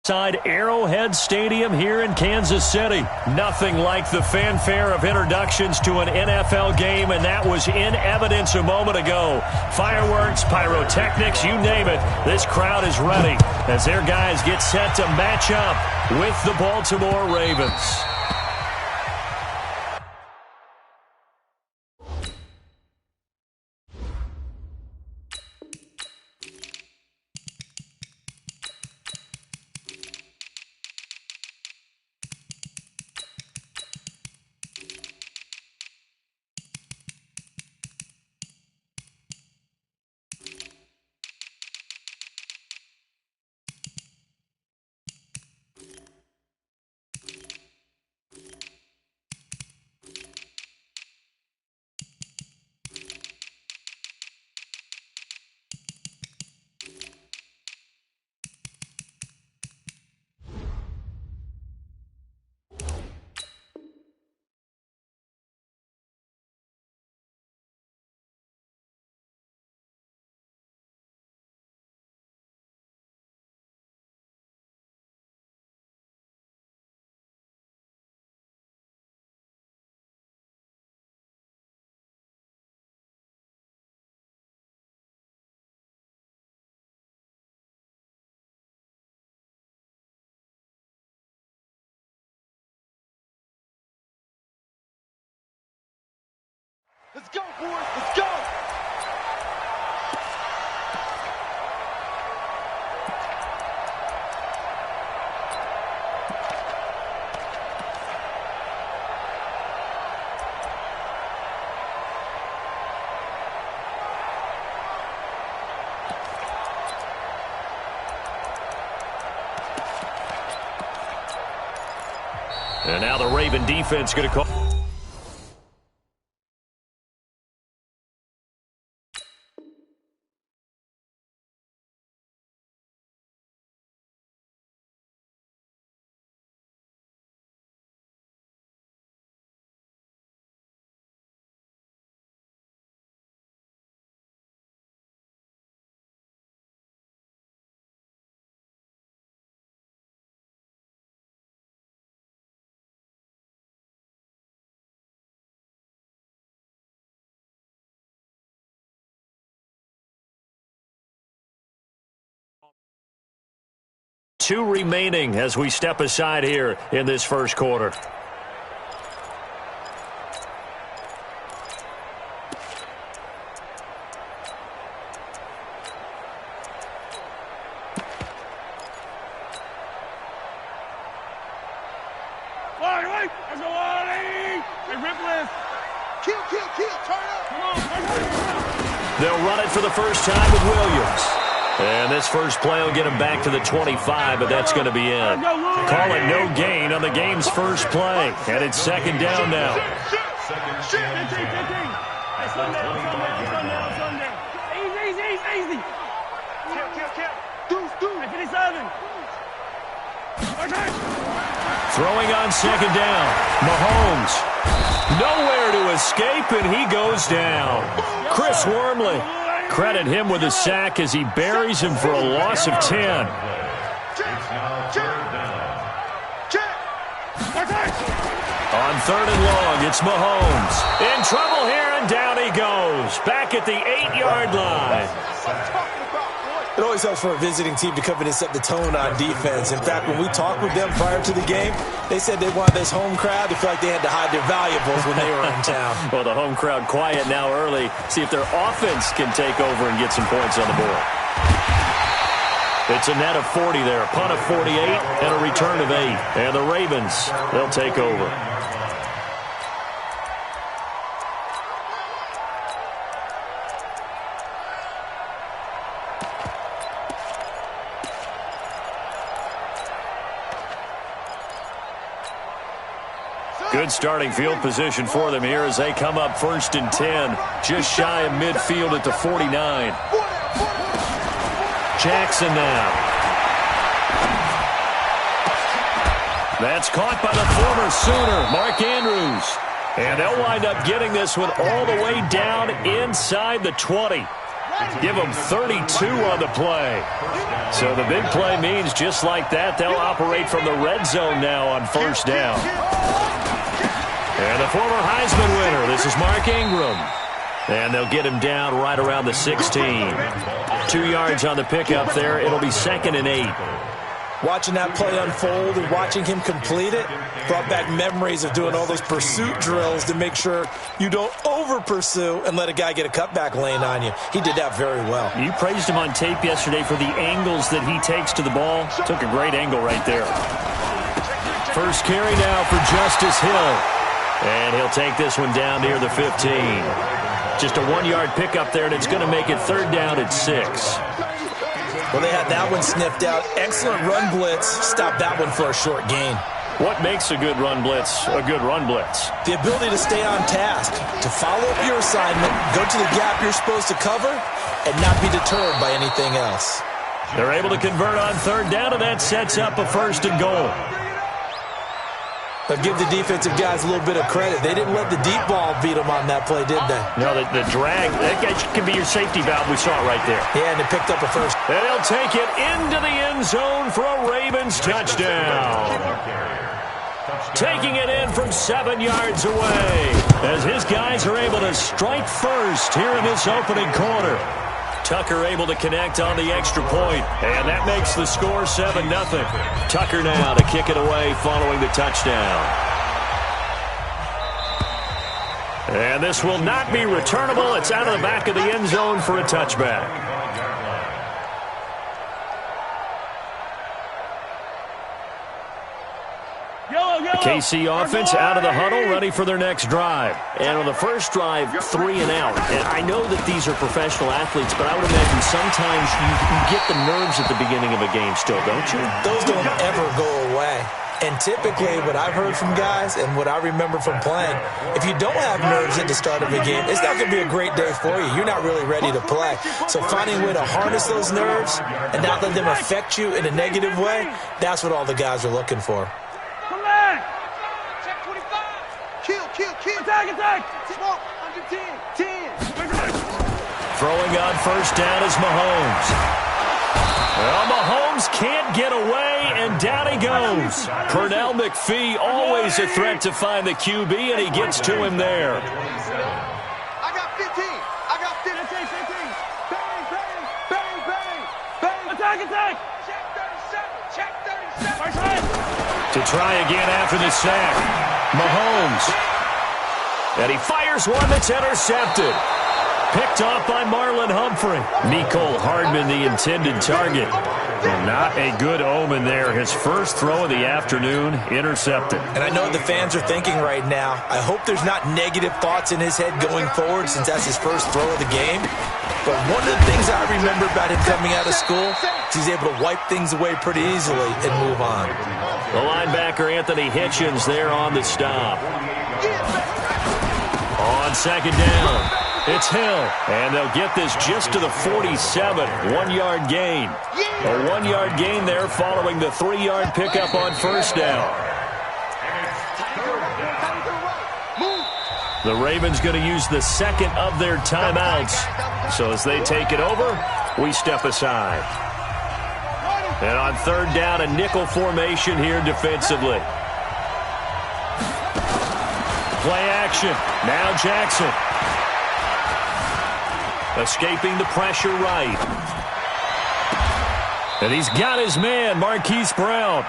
Inside Arrowhead Stadium here in Kansas City. Nothing like the fanfare of introductions to an NFL game, and that was in evidence a moment ago. Fireworks, pyrotechnics, you name it. This crowd is ready as their guys get set to match up with the Baltimore Ravens. Let's go, boys. Let's go. And now the Raven defense going to call. Two remaining as we step aside here in this first quarter. They'll run it for the first time with Williams. And this first play will get him back to the 25, but that's going to be it. Call it no gain on the game's first play. And it's second down now. Throwing on second down. Mahomes. Nowhere to escape, and he goes down. Chris Wormley. Credit him with a sack as he buries him for a loss of 10. On third and long, it's Mahomes. In trouble here, and down he goes. Back at the 8-yard line. It always helps for a visiting team to come in and set the tone on defense. In fact, when we talked with them prior to the game, they said they wanted this home crowd to feel like they had to hide their valuables when they were in town. Well, the home crowd quiet now early. See if their offense can take over and get some points on the board. It's a net of 40 there, a punt of 48, and a return of 8. And the Ravens, they'll take over. Good starting field position for them here as they come up first and 10, just shy of midfield at the 49. Jackson now. That's caught by the former Sooner, Mark Andrews. And they'll wind up getting this one all the way down inside the 20. Give them 32 on the play. So the big play means just like that, they'll operate from the red zone now on first down. And the former Heisman winner, this is Mark Ingram. And they'll get him down right around the 16. 2 yards on the pickup there. It'll be 2nd and 8. Watching that play unfold and watching him complete it brought back memories of doing all those pursuit drills to make sure you don't over-pursue and let a guy get a cutback lane on you. He did that very well. You praised him on tape yesterday for the angles that he takes to the ball. Took a great angle right there. First carry now for Justice Hill. And he'll take this one down near the 15. Just a 1-yard pickup there, and it's going to make it 3rd down at 6. Well, they had that one sniffed out. Excellent run blitz. Stopped that one for a short gain. What makes a good run blitz a good run blitz? The ability to stay on task, to follow up your assignment, go to the gap you're supposed to cover, and not be deterred by anything else. They're able to convert on 3rd down, and that sets up a 1st and goal. But give the defensive guys a little bit of credit. They didn't let the deep ball beat them on that play, did they? No, the drag, that can be your safety valve. We saw it right there. Yeah, and they picked up a 1st. And he'll take it into the end zone for a Ravens touchdown. Taking it in from 7 yards away as his guys are able to strike first here in this opening quarter. Tucker able to connect on the extra point, and that makes the score 7-0. Tucker now to kick it away following the touchdown. And this will not be returnable. It's out of the back of the end zone for a touchback. KC offense out of the huddle, ready for their next drive. And on the first drive, 3 and out. And I know that these are professional athletes, but I would imagine sometimes you get the nerves at the beginning of a game still, don't you? Those don't ever go away. And typically what I've heard from guys and what I remember from playing, if you don't have nerves at the start of a game, it's not going to be a great day for you. You're not really ready to play. So finding a way to harness those nerves and not let them affect you in a negative way, that's what all the guys are looking for. Attack! Smoke, under 10. Throwing on first down is Mahomes. Well, Mahomes can't get away, and down he goes. Pernell McPhee, always a threat to find the QB, and he gets to him there. I got 15. I got 15. Bang. Attack. Check 37. To try again after the sack, Mahomes. And he fires one that's intercepted. Picked off by Marlon Humphrey. Mecole Hardman, the intended target. And not a good omen there. His first throw of the afternoon, intercepted. And I know what the fans are thinking right now. I hope there's not negative thoughts in his head going forward since that's his first throw of the game. But one of the things I remember about him coming out of school is he's able to wipe things away pretty easily and move on. The linebacker, Anthony Hitchens, there on the stop. On 2nd down, it's Hill. And they'll get this just to the 47. 1-yard gain. A 1-yard gain there following the 3-yard pickup on first down. The Ravens going to use the 2nd of their timeouts. So as they take it over, we step aside. And on 3rd down, a nickel formation here defensively. Play action. Now Jackson. Escaping the pressure right. And he's got his man, Marquise Brown.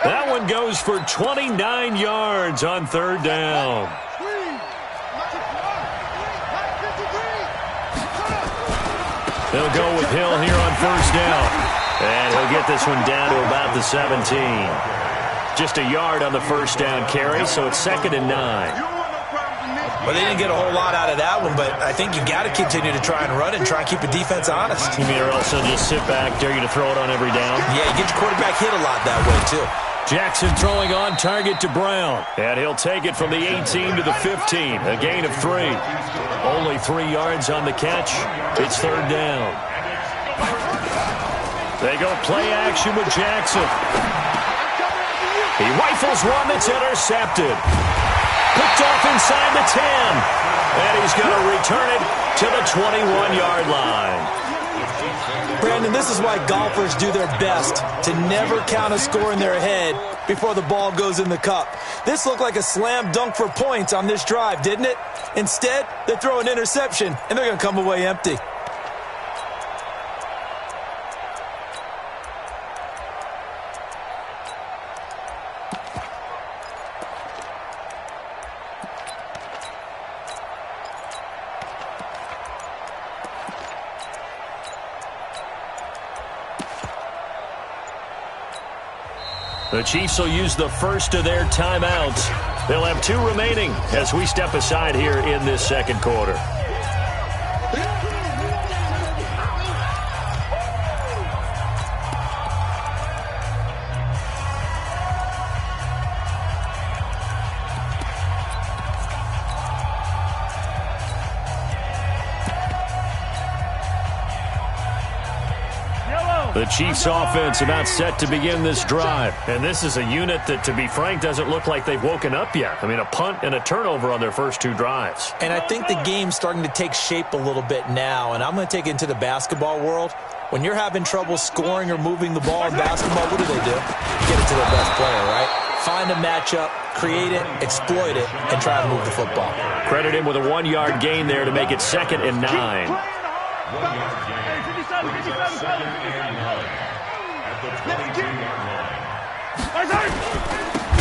That one goes for 29 yards on 3rd down. They'll go with Hill here on first down. And he'll get this one down to about the 17. Just a yard on the first down carry, so it's 2nd and 9. Well, they didn't get a whole lot out of that one, but I think you got to continue to try and run and try and keep the defense honest. You mean or else they'll just sit back, dare you to throw it on every down? Yeah, you get your quarterback hit a lot that way, too. Jackson throwing on target to Brown. And he'll take it from the 18 to the 15. A gain of 3. Only 3 yards on the catch. It's 3rd down. They go play action with Jackson. He rifles one that's intercepted. Picked off inside the 10. And he's going to return it to the 21-yard line. Brandon, this is why golfers do their best to never count a score in their head before the ball goes in the cup. This looked like a slam dunk for points on this drive, didn't it? Instead, they throw an interception, and they're going to come away empty. The Chiefs will use the first of their timeouts. They'll have 2 remaining as we step aside here in this second quarter. The Chiefs offense about set to begin this drive. And this is a unit that, to be frank, doesn't look like they've woken up yet. I mean, a punt and a turnover on their first 2 drives. And I think the game's starting to take shape a little bit now. And I'm going to take it into the basketball world. When you're having trouble scoring or moving the ball in basketball, what do? Get it to their best player, right? Find a matchup, create it, exploit it, and try to move the football. Credit him with a 1-yard gain there to make it 2nd and 9.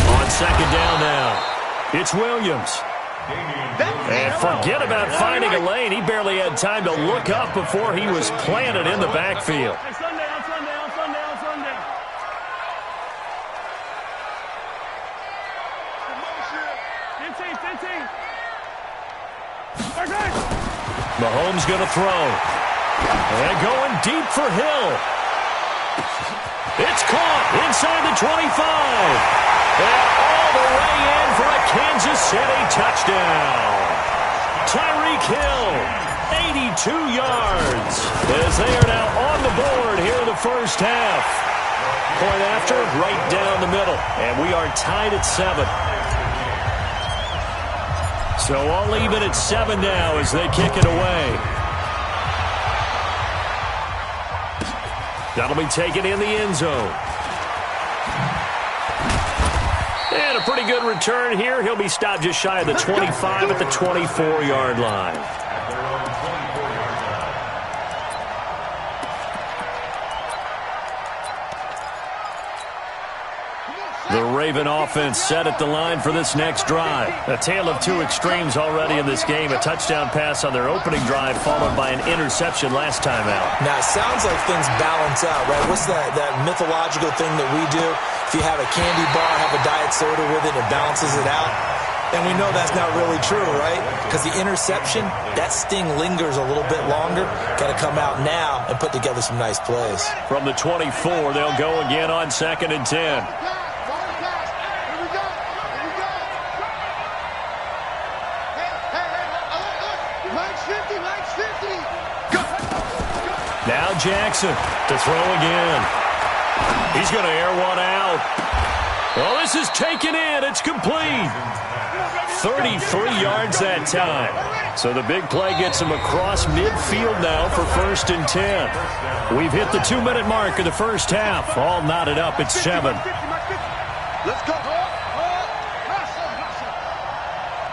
On 2nd down now, it's Williams. And forget about finding a lane. He barely had time to look up before he was planted in the backfield. Mahomes going to throw. And going deep for Hill. It's caught inside the 25. And all the way in for a Kansas City touchdown. Tyreek Hill, 82 yards. As they are now on the board here in the first half. Point after, right down the middle. And we are tied at 7. So all even at 7 now as they kick it away. That'll be taken in the end zone. And a pretty good return here. He'll be stopped just shy of the 25 at the 24-yard line. The Raven offense set at the line for this next drive. A tale of 2 extremes already in this game. A touchdown pass on their opening drive followed by an interception last time out. Now, it sounds like things balance out, right? What's that mythological thing that we do? If you have a candy bar, have a diet soda with it, it balances it out. And we know that's not really true, right? Because the interception, that sting lingers a little bit longer. Got to come out now and put together some nice plays. From the 24, they'll go again on 2nd and 10. Now Jackson to throw again. He's going to air one out. Well, this is taken in. It's complete. 33 yards that time. So the big play gets him across midfield now for 1st and 10. We've hit the 2-minute mark of the first half. All knotted up at 7. Let's go.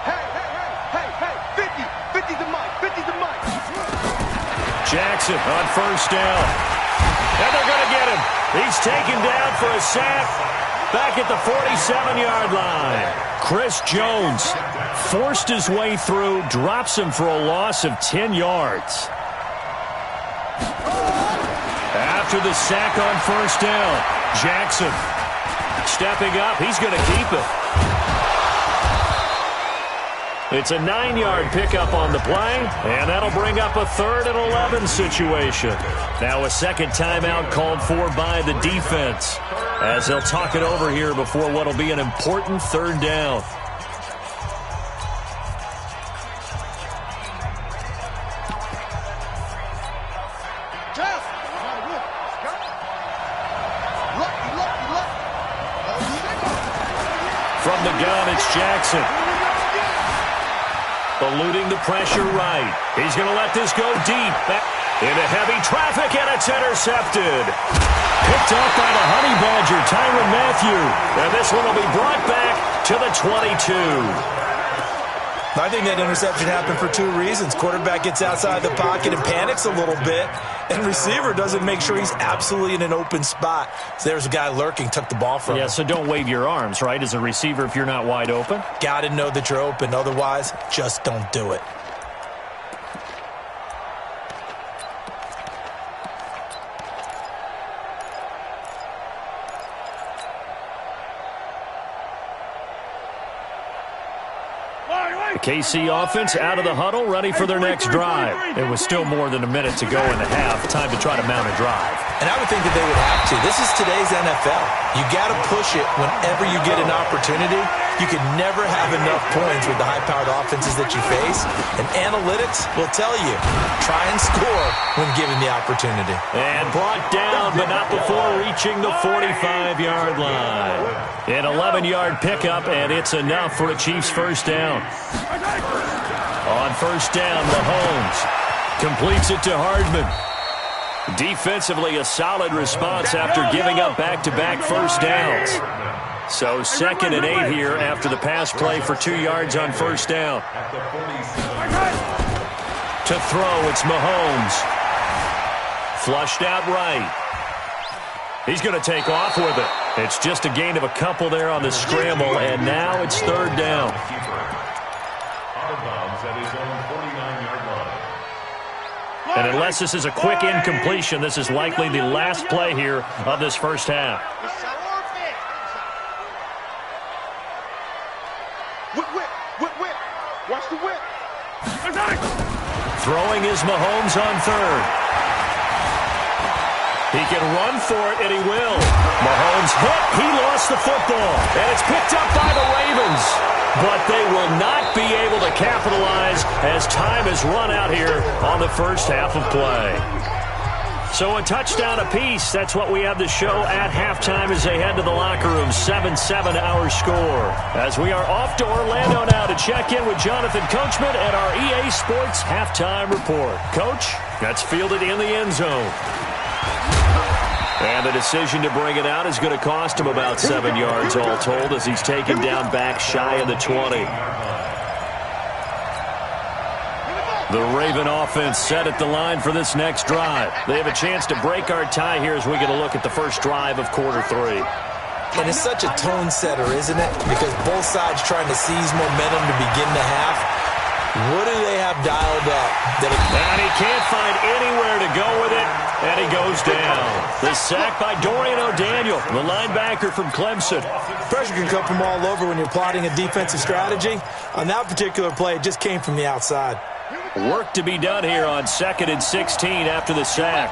Hey, 50 to Mike, 50 to Mike. Jackson on 1st down. And they're going to get him. He's taken down for a sack back at the 47-yard line. Chris Jones forced his way through, drops him for a loss of 10 yards. After the sack on 1st down, Jackson stepping up. He's going to keep it. It's a 9-yard pickup on the play, and that'll bring up a 3rd and 11 situation. Now a second timeout called for by the defense as they'll talk it over here before what will be an important 3rd down. From the gun, it's Jackson. Eluding the pressure right. He's going to let this go deep. Back into heavy traffic, and it's intercepted. Picked off by the Honey Badger, Tyrann Mathieu. And this one will be brought back to the 22. I think that interception happened for two reasons. Quarterback gets outside the pocket and panics a little bit, and receiver doesn't make sure he's absolutely in an open spot. So there's a guy lurking, took the ball from him. Yeah, so don't wave your arms, right, as a receiver if you're not wide open? Got to know that you're open. Otherwise, just don't do it. KC offense out of the huddle, ready for their next drive. It was still more than a minute to go in the half. Time to try to mount a drive. And I would think that they would have to. This is today's NFL. You got to push it whenever you get an opportunity. You can never have enough points with the high-powered offenses that you face. And analytics will tell you, try and score when given the opportunity. And brought down, but not before reaching the 45-yard line. An 11-yard pickup, and it's enough for a Chiefs first down. On first down, Mahomes completes it to Hardman. Defensively, a solid response after giving up back-to-back first downs. So 2nd and 8 here after the pass play for 2 yards on first down. To throw, it's Mahomes. Flushed out right. He's going to take off with it. It's just a gain of a couple there on the scramble, and now it's 3rd down. And unless this is a quick incompletion, this is likely the last play here of this first half. Whip. Watch the whip. Throwing is Mahomes on 3rd. He can run for it, and he will. Mahomes hit. He lost the football. And it's picked up by the Ravens. But they will not be able to capitalize as time has run out here on the first half of play. So a touchdown apiece. That's what we have to show at halftime as they head to the locker room. 7-7 our score. As we are off to Orlando now to check in with Jonathan Coachman and our EA Sports halftime report. Coach, that's fielded in the end zone. And the decision to bring it out is going to cost him about 7 yards all told as he's taken down back shy of the 20. The Raven offense set at the line for this next drive. They have a chance to break our tie here as we get a look at the first drive of quarter 3. And it's such a tone setter, isn't it? Because both sides trying to seize momentum to begin the half. What do they have dialed up? And he can't find anywhere to go with it, and he goes down. The sack by Dorian O'Daniel, the linebacker from Clemson. Pressure can come from all over when you're plotting a defensive strategy. On that particular play, it just came from the outside. Work to be done here on 2nd and 16 after the sack.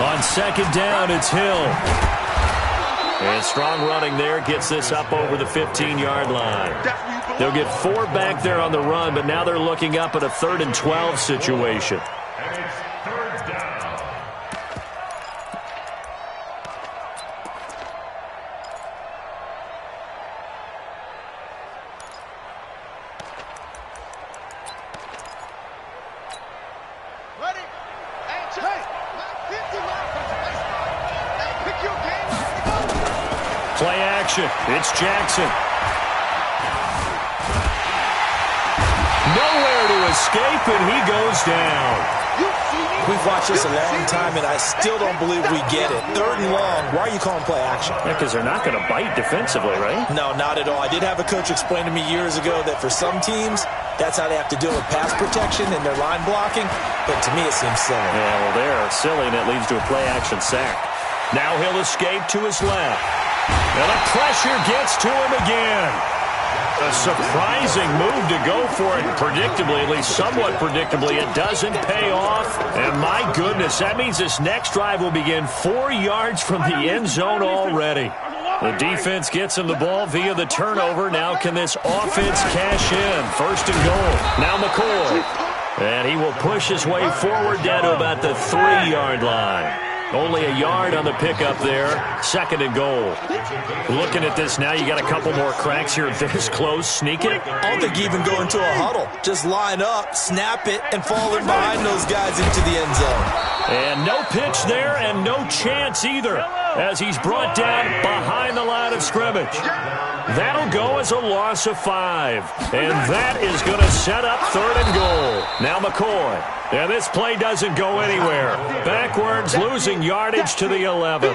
On 2nd down, it's Hill. And strong running there gets this up over the 15-yard line. They'll get 4 back there on the run, but now they're looking up at a 3rd and 12 situation. Play action. It's Jackson. Nowhere to escape, and he goes down. We've watched this a long time, and I still don't believe we get it. 3rd and long. Why are you calling play action? Yeah, because they're not going to bite defensively, right? No, not at all. I did have a coach explain to me years ago that for some teams, that's how they have to deal with pass protection and their line blocking. But to me, it seems silly. Yeah, well, they're silly, and it leads to a play action sack. Now he'll escape to his left. And the pressure gets to him again. A surprising move to go for it. Predictably, at least somewhat predictably, it doesn't pay off. And my goodness, that means this next drive will begin 4 yards from the end zone already. The defense gets him the ball via the turnover. Now can this offense cash in? 1st and goal. Now McCoy. And he will push his way forward down to about the 3-yard line. Only a yard on the pickup there. 2nd and goal. Looking at this now, you got a couple more cracks here this close. Sneak it. I don't think you even go into a huddle. Just line up, snap it, and fall in behind those guys into the end zone. And no pitch there and no chance either as he's brought down behind the line of scrimmage. That'll go as a loss of 5. And that is going to set up 3rd and goal. Now McCoy. And this play doesn't go anywhere. Backwards, losing yardage to the 11.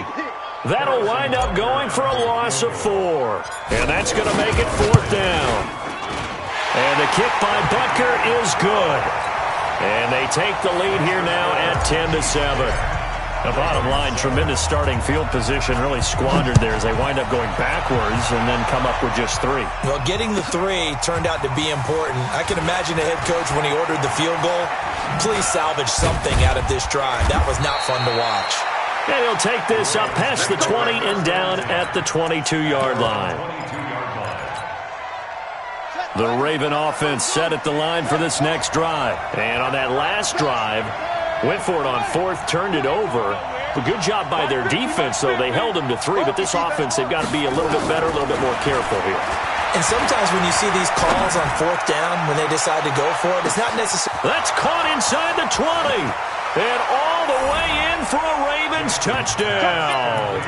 That'll wind up going for a loss of 4. And that's going to make it 4th down. And the kick by Butker is good. And they take the lead here now at 10-7. The bottom line, tremendous starting field position, really squandered there as they wind up going backwards and then come up with just 3. Well, getting the 3 turned out to be important. I can imagine the head coach when he ordered the field goal. Please salvage something out of this drive. That was not fun to watch. And he'll take this up past the 20 and down at the 22-yard line. The Raven offense set at the line for this next drive. And on that last drive, went for it on 4th, turned it over. A good job by their defense, though. They held them to 3, but this offense, they've got to be a little bit better, a little bit more careful here. And sometimes when you see these calls on 4th down, when they decide to go for it, it's not necessary. That's caught inside the 20. And all the way in for a Ravens touchdown.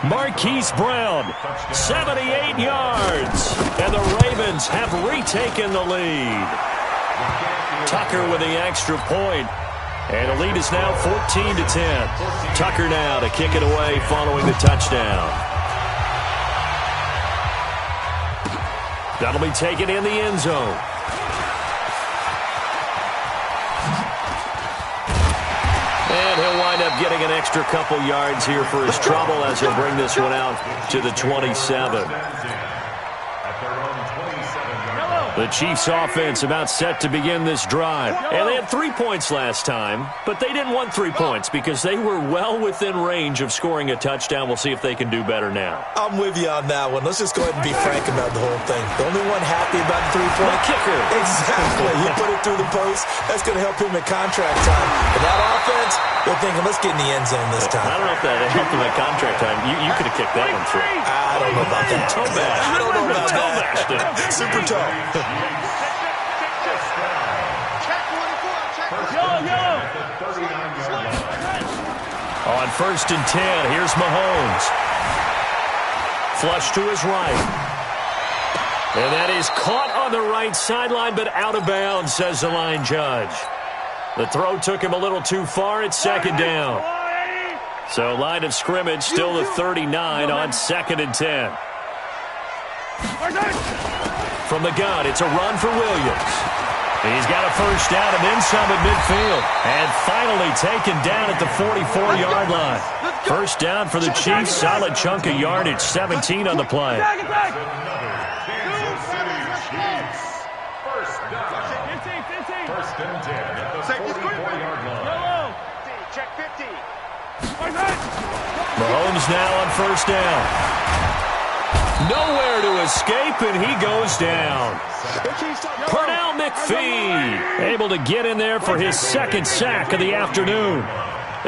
Marquise Brown, 78 yards. And the Ravens have retaken the lead. Tucker with the extra point. And the lead is now 14-10. Tucker now to kick it away following the touchdown. That'll be taken in the end zone. And he'll wind up getting an extra couple yards here for his trouble as he'll bring this one out to the 27. The Chiefs offense about set to begin this drive. And they had 3 points last time, but they didn't want 3 points because they were well within range of scoring a touchdown. We'll see if they can do better now. I'm with you on that one. Let's just go ahead and be frank about the whole thing. The only one happy about the 3-point kicker. Exactly. He put it through the post. That's going to help him at contract time. But that offense, they're thinking, let's get in the end zone this time. I don't know if that helped him at contract time. You could have kicked that one through. I don't know about that. I don't know about that. Super toe. On 1st and 10, here's Mahomes. Flush to his right. And that is caught on the right sideline, but out of bounds, says the line judge. The throw took him a little too far. It's 2nd down. So line of scrimmage still the 39 on 2nd and 10. From the gun, it's a run for Williams. He's got a 1st down and then some at midfield. And finally taken down at the 44-yard line. 1st down for the Chiefs. Solid chunk of yardage. 17 on the play. Mahomes now on 1st down. Nowhere to escape, and he goes down. Pernell McPhee able to get in there for his 2nd sack of the afternoon.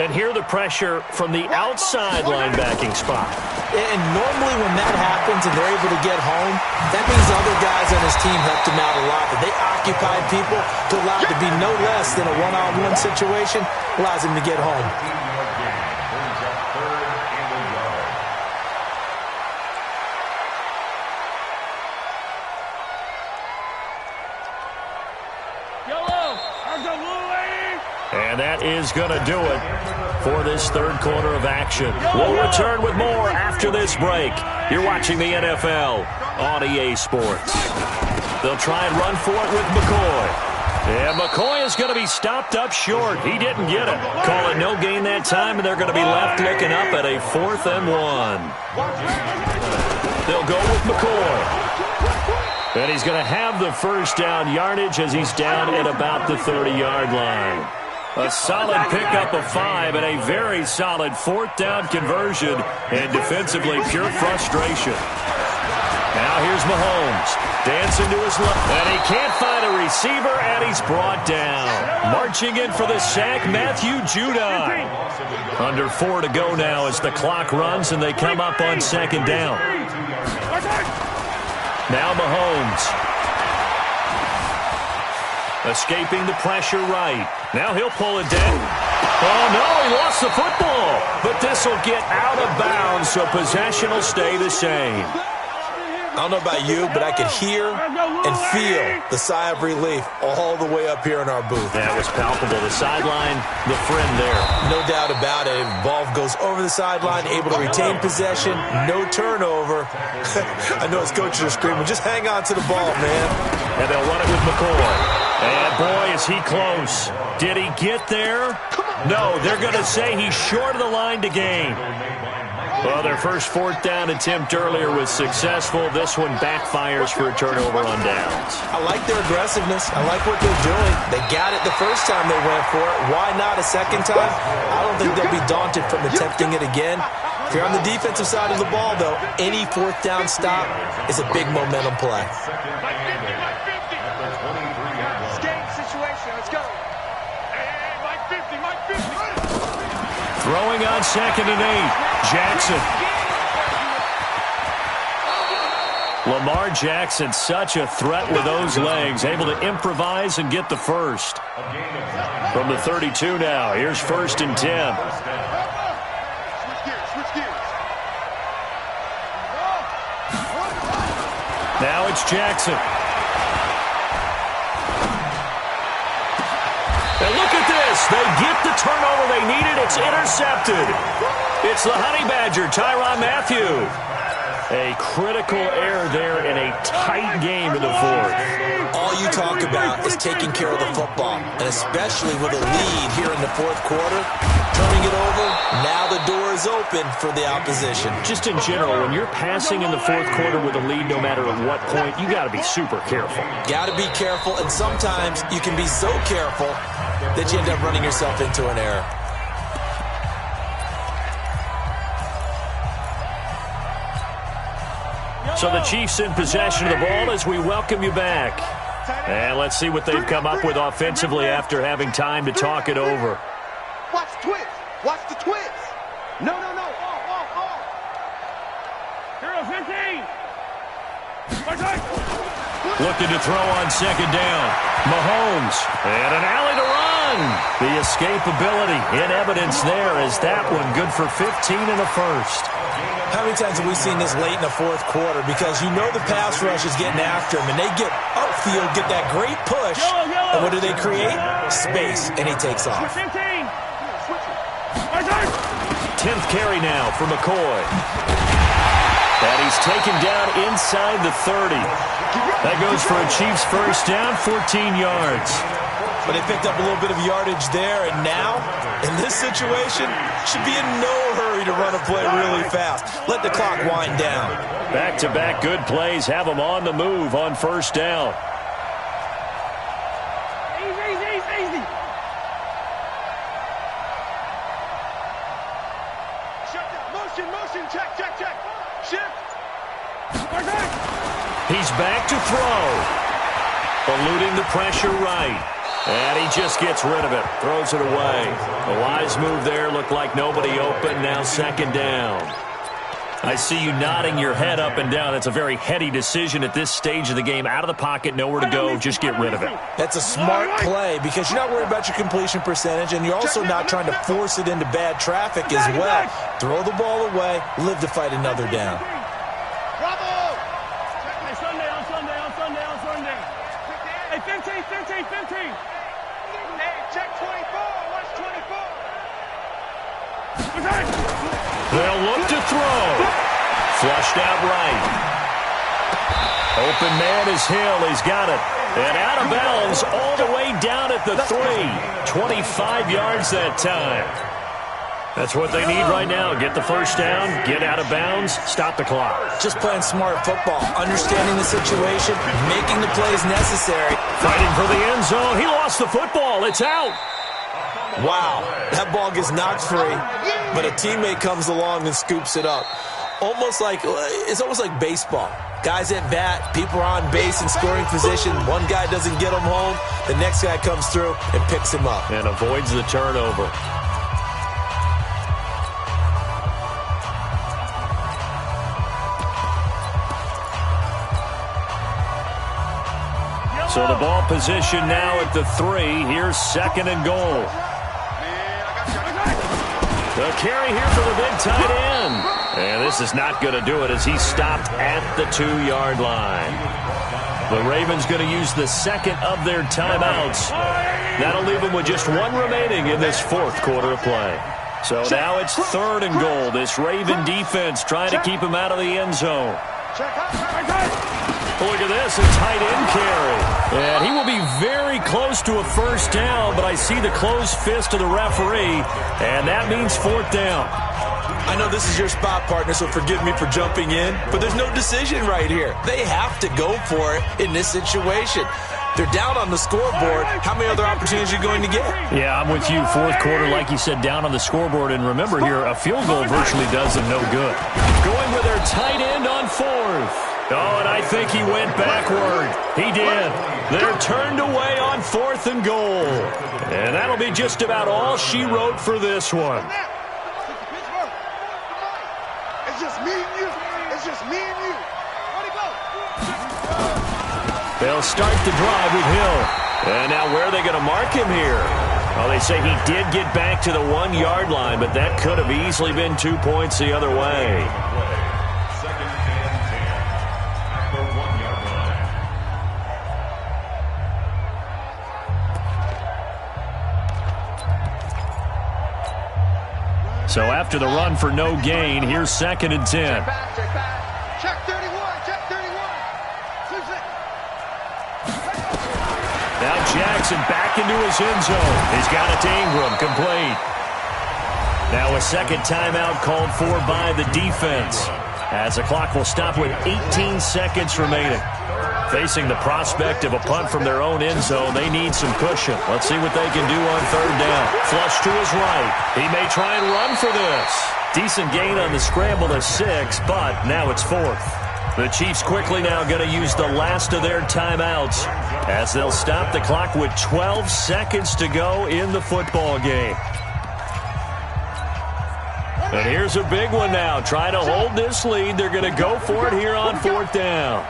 And here the pressure from the outside linebacking spot. And normally when that happens and they're able to get home, that means other guys on his team helped him out a lot. But they occupied people to allow it to be no less than a one-on-one situation, allows him to get home. And that is going to do it for this 3rd quarter of action. We'll return with more after this break. You're watching the NFL on EA Sports. They'll try and run for it with McCoy. And McCoy is going to be stopped up short. He didn't get it. Call it no gain that time, and they're going to be left looking up at a 4th and 1. They'll go with McCoy. And he's going to have the 1st down yardage as he's down at about the 30-yard line. A solid pickup of 5 and a very solid 4th down conversion, and defensively pure frustration. Now here's Mahomes. Dancing to his left. And he can't find a receiver, and he's brought down. Marching in for the sack, Matthew Judon. Under 4 to go now as the clock runs, and they come up on second down. Now Mahomes. Escaping the pressure right. Now he'll pull it down. Oh, no, he lost the football. But this will get out of bounds, so possession will stay the same. I don't know about you, but I could hear and feel the sigh of relief all the way up here in our booth. That was palpable. The sideline, the friend there. No doubt about it. Ball goes over the sideline, able to retain possession, no turnover. I know his coaches are screaming, just hang on to the ball, man. And they'll run it with McCoy. And boy, is he close. Did he get there? No, they're going to say he's short of the line to gain. Well, their first fourth down attempt earlier was successful. This one backfires for a turnover on downs. I like their aggressiveness. I like what they're doing. They got it the first time they went for it. Why not a second time? I don't think they'll be daunted from attempting it again. If you're on the defensive side of the ball, though, any fourth down stop is a big momentum play. Throwing on 2nd and 8. Jackson. Lamar Jackson, such a threat with those legs, able to improvise and get the first. From the 32 now, here's 1st and 10. Now it's Jackson. And look at this. They get the turnover they needed. It's intercepted. It's the Honey Badger, Tyrann Mathieu. A critical error there in a tight game in the fourth. All you talk about is taking care of the football, and especially with a lead here in the fourth quarter. Turning it over, now the door is open for the opposition. Just in general, when you're passing in the fourth quarter with a lead, no matter at what point, you got to be super careful. Got to be careful, and sometimes you can be so careful that you end up running yourself into an error. So the Chiefs in possession of the ball as we welcome you back. And let's see what they've come up with offensively after having time to talk it over. Watch the twist. Watch the twist. No. Off. Hero 15. Looking to throw on 2nd down. Mahomes. And an alley to run. The escapability in evidence there as that one good for 15 in the first. How many times have we seen this late in the fourth quarter? Because you know the pass rush is getting after him, and they get upfield, get that great push, and what do they create? Space, and he takes off. 10th carry now for McCoy. And he's taken down inside the 30. That goes for a Chiefs first down, 14 yards. But they picked up a little bit of yardage there, and now, in this situation, should be in no hurry to run a play really fast. Let the clock wind down. Back-to-back good plays have them on the move on first down. Easy. Shut down. Motion. Check. Shift. He's back to throw. Eluding the pressure right. And he just gets rid of it. Throws it away. A wise move there. Looked like nobody open. Now 2nd down. I see you nodding your head up and down. That's a very heady decision at this stage of the game. Out of the pocket, nowhere to go. Just get rid of it. That's a smart play because you're not worried about your completion percentage, and you're also not trying to force it into bad traffic as well. Throw the ball away. Live to fight another down. Bravo. On Sunday. Hey, 15. Hey, check 24. Watch 24. They'll look to throw. Flushed out right. Open man is Hill. He's got it. And out of bounds all the way down at the 3. 25 yards that time. That's what they need right now. Get the first down, get out of bounds, stop the clock. Just playing smart football, understanding the situation, making the plays necessary. Fighting for the end zone. He lost the football. It's out. Wow, that ball gets knocked free, but a teammate comes along and scoops it up. almost like baseball. Guys at bat, people are on base in scoring position. One guy doesn't get him home. The next guy comes through and picks him up. And avoids the turnover. So the ball position now at the 3. Here's 2nd and goal. The carry here for the big tight end. And this is not going to do it as he's stopped at the 2-yard line. The Ravens going to use the second of their timeouts. That'll leave them with just 1 remaining in this 4th quarter of play. So now it's 3rd and goal. This Raven defense trying to keep him out of the end zone. Look at this, a tight end carry. And he will be very close to a first down, but I see the closed fist of the referee, and that means 4th down. I know this is your spot, partner, so forgive me for jumping in, but there's no decision right here. They have to go for it in this situation. They're down on the scoreboard. How many other opportunities are you going to get? Yeah, I'm with you. 4th quarter, like you said, down on the scoreboard. And remember here, a field goal virtually does them no good. Going with their tight end on 4th. Oh, and I think he went backward. He did. They're turned away on 4th and goal. And that'll be just about all she wrote for this one. It's just me and you. It's just me and you. Where'd he go? They'll start the drive with Hill. And now where are they going to mark him here? Well, they say he did get back to the 1-yard line, but that could have easily been 2 points the other way. So after the run for no gain, here's 2nd and 10. Check 31. Check 31. Now Jackson back into his end zone. He's got it to Ingram, complete. Now a second timeout called for by the defense, as the clock will stop with 18 seconds remaining. Facing the prospect of a punt from their own end zone, they need some cushion. Let's see what they can do on 3rd down. Flush to his right. He may try and run for this. Decent gain on the scramble to 6, but now it's 4th. The Chiefs quickly now going to use the last of their timeouts as they'll stop the clock with 12 seconds to go in the football game. And here's a big one now. Trying to hold this lead. They're going to go for it here on 4th down.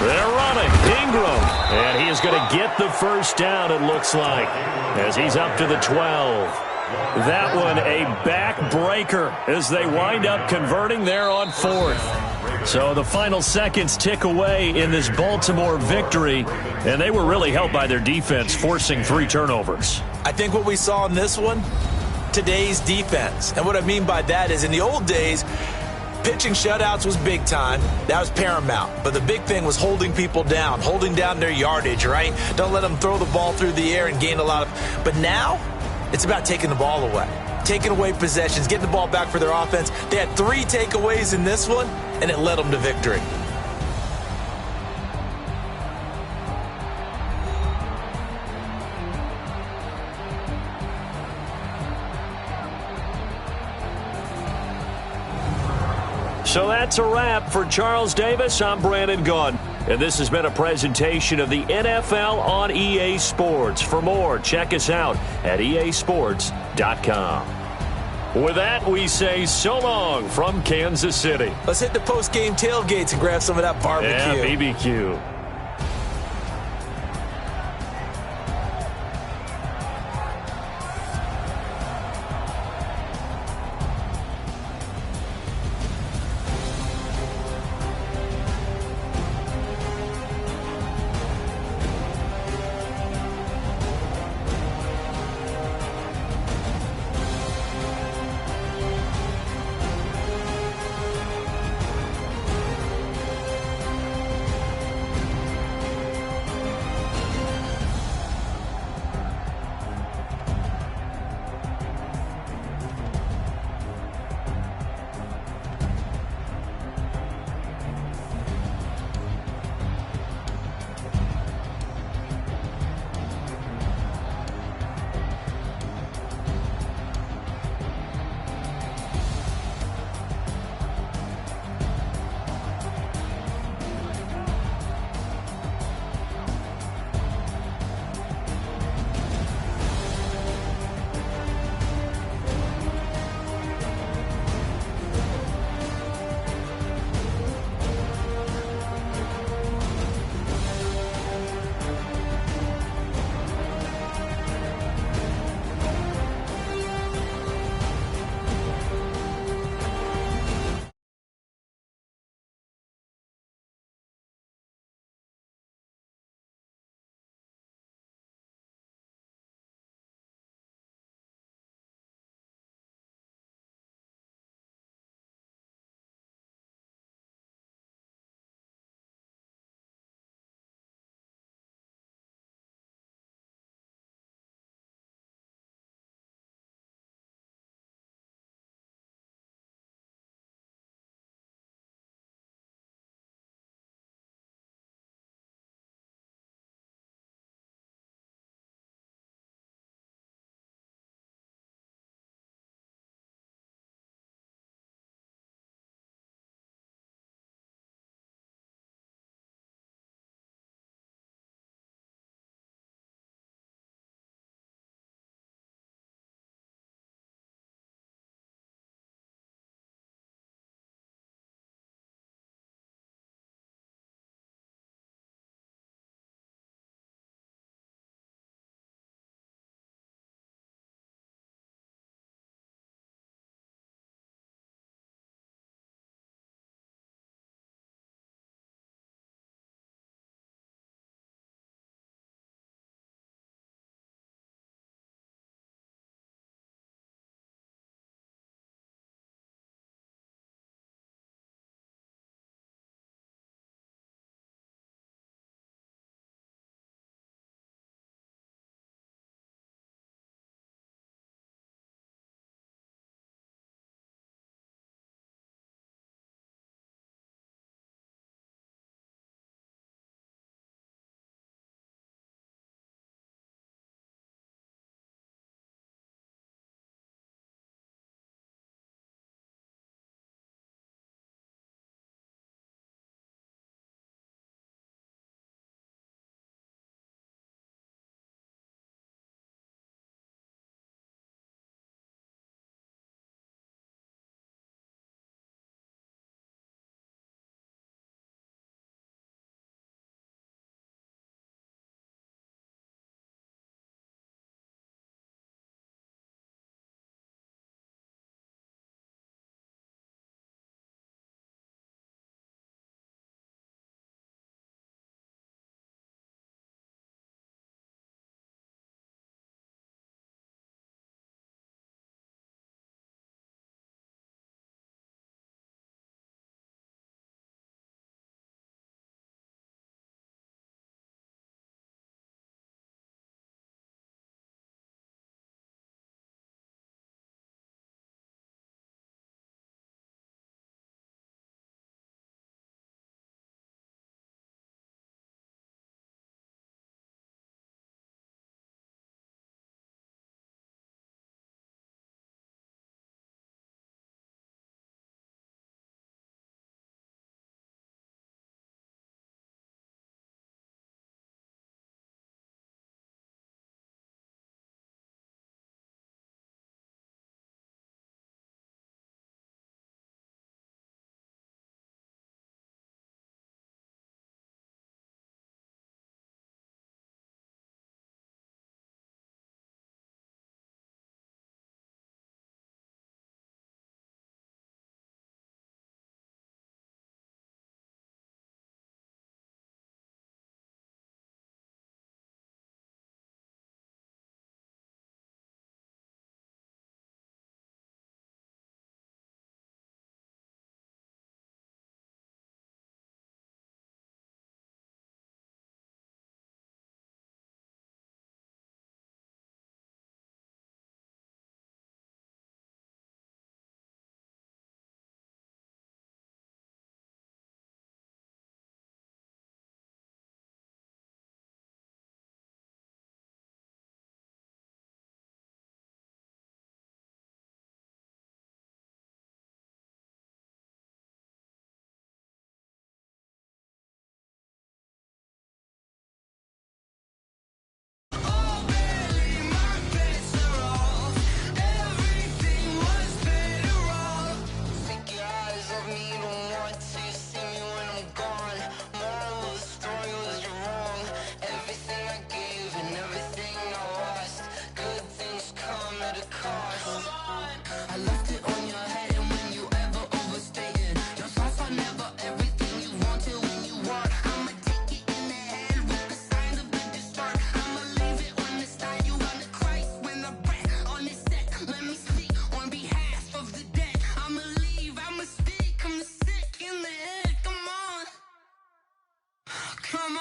They're running. Ingram. And he is going to get the first down, it looks like, as he's up to the 12. That one a backbreaker as they wind up converting there on 4th. So the final seconds tick away in this Baltimore victory, and they were really helped by their defense, forcing 3 turnovers. I think what we saw in this one, today's defense. And what I mean by that is in the old days, pitching shutouts was big time. That was paramount. But the big thing was holding people down, holding down their yardage, right? Don't let them throw the ball through the air and gain a lot of... But now, it's about taking the ball away. Taking away possessions, getting the ball back for their offense. They had 3 takeaways in this one, and it led them to victory. So that's a wrap for Charles Davis. I'm Brandon Gaudin, and this has been a presentation of the NFL on EA Sports. For more, check us out at easports.com. With that, we say so long from Kansas City. Let's hit the post-game tailgates and grab some of that barbecue. Yeah, BBQ. harsh. I left it on your head, and when you ever overstay it, your thoughts are never everything you wanted when you want. I'ma take it in the head with the signs of the disturbed. I'ma leave it on the side. You on the Christ when I breath on this set. Let me speak on behalf of the dead. I'ma leave, I'ma speak. I'm the sick in the head. Come on. Come